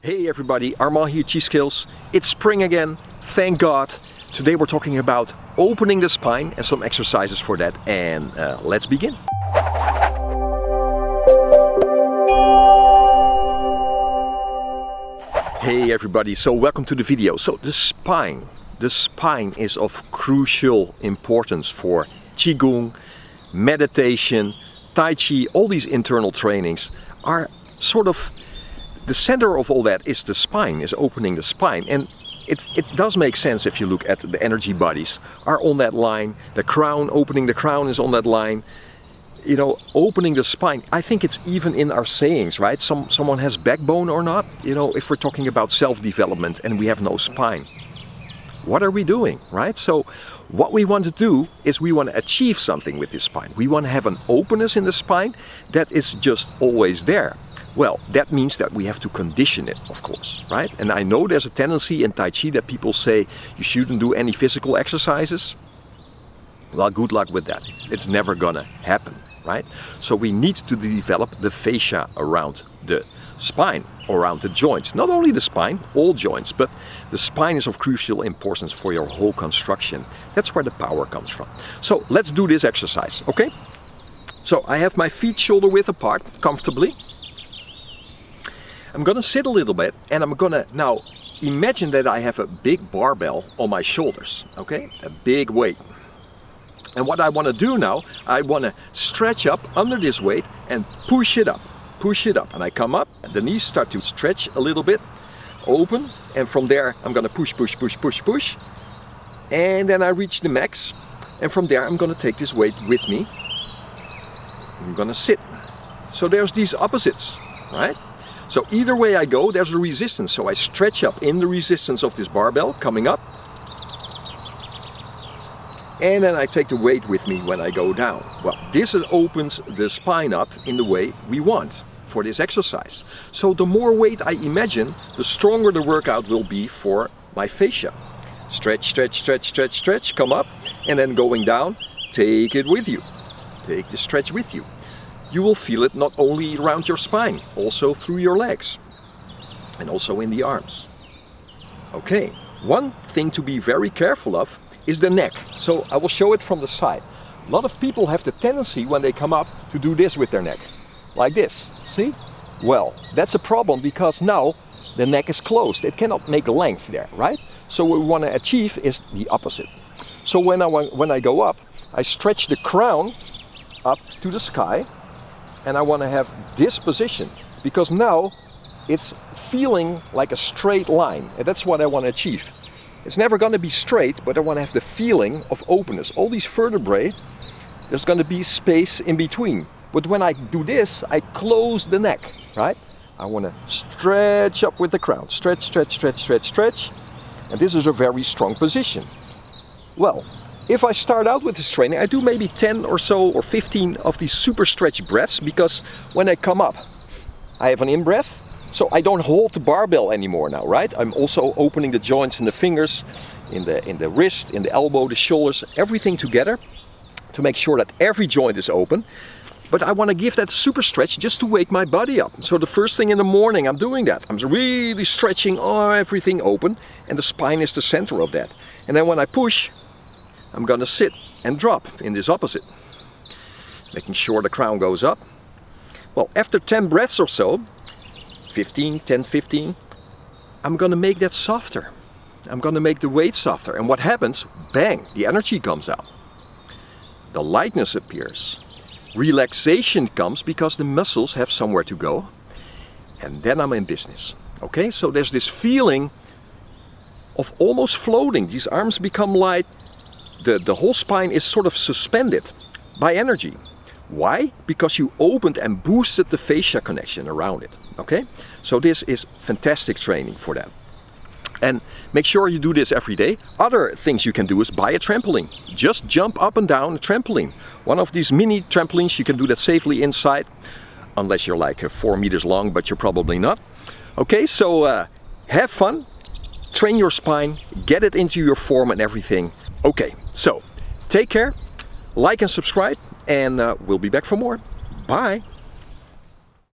Hey everybody, Armand here, Chi Skills. It's spring again, thank God. Today we're talking about opening the spine and some exercises for that, and let's begin. Hey everybody, so welcome to the video. So the spine is of crucial importance for Qigong, meditation, Tai Chi. All these internal trainings are sort of the center of all that is the spine, is opening the spine. And it does make sense if you look at the energy bodies are on that line. The crown, opening the crown is on that line. You know, opening the spine, I think it's even in our sayings, right? Someone has backbone or not. You know, if we're talking about self-development and we have no spine, what are we doing, right? So what we want to do is we want to achieve something with this spine. We want to have an openness in the spine that is just always there. Well, that means that we have to condition it, of course, right? And I know there's a tendency in Tai Chi that people say you shouldn't do any physical exercises. Well, good luck with that. It's never gonna happen, right? So we need to develop the fascia around the spine, around the joints. Not only the spine, all joints, but the spine is of crucial importance for your whole construction. That's where the power comes from. So let's do this exercise, okay? So I have my feet shoulder width apart, comfortably. I'm gonna sit a little bit and I'm gonna now imagine that I have a big barbell on my shoulders, okay? A big weight. And what I wanna do now, I wanna stretch up under this weight and push it up. And I come up, the knees start to stretch a little bit, open, and from there I'm gonna push. And then I reach the max, and from there I'm gonna take this weight with me. I'm gonna sit. So there's these opposites, right? So either way I go, there's a resistance. So I stretch up in the resistance of this barbell, coming up. And then I take the weight with me when I go down. Well, this opens the spine up in the way we want for this exercise. So the more weight I imagine, the stronger the workout will be for my fascia. Stretch, come up. And then going down, take it with you. Take the stretch with you. You will feel it not only around your spine, also through your legs and also in the arms. Okay, one thing to be very careful of is the neck. So I will show it from the side. A lot of people have the tendency when they come up to do this with their neck, like this, see? Well, that's a problem because now the neck is closed. It cannot make length there, right? So what we want to achieve is the opposite. So when I go up, I stretch the crown up to the sky. And I want to have this position because now it's feeling like a straight line, and that's what I want to achieve. It's never going to be straight, but I want to have the feeling of openness. All these vertebrae, there's going to be space in between. But when I do this, I close the neck, right? I want to stretch up with the crown. Stretch. And this is a very strong position. Well, if I start out with this training, I do maybe 10 or so or 15 of these super stretch breaths, because when I come up, I have an in-breath, so I don't hold the barbell anymore now, right? I'm also opening the joints in the fingers, in the wrist, in the elbow, the shoulders, everything together to make sure that every joint is open. But I want to give that super stretch just to wake my body up. So the first thing in the morning, I'm doing that. I'm really stretching everything open, and the spine is the center of that. And then when I push, I'm gonna sit and drop in this opposite, making sure the crown goes up. Well, after 10 breaths or so, 10-15, I'm gonna make that softer. I'm gonna make the weight softer. And what happens? Bang, the energy comes out. The lightness appears. Relaxation comes because the muscles have somewhere to go. And then I'm in business. Okay, so there's this feeling of almost floating. These arms become light. The whole spine is sort of suspended by energy. Why? Because you opened and boosted the fascia connection around it. Okay? So this is fantastic training for that. And make sure you do this every day. Other things you can do is buy a trampoline. Just jump up and down a trampoline. One of these mini trampolines, you can do that safely inside. Unless you're like 4 meters long, but you're probably not. Okay, so have fun. Train your spine, get it into your form and everything. Okay, so take care, like and subscribe, and we'll be back for more. Bye.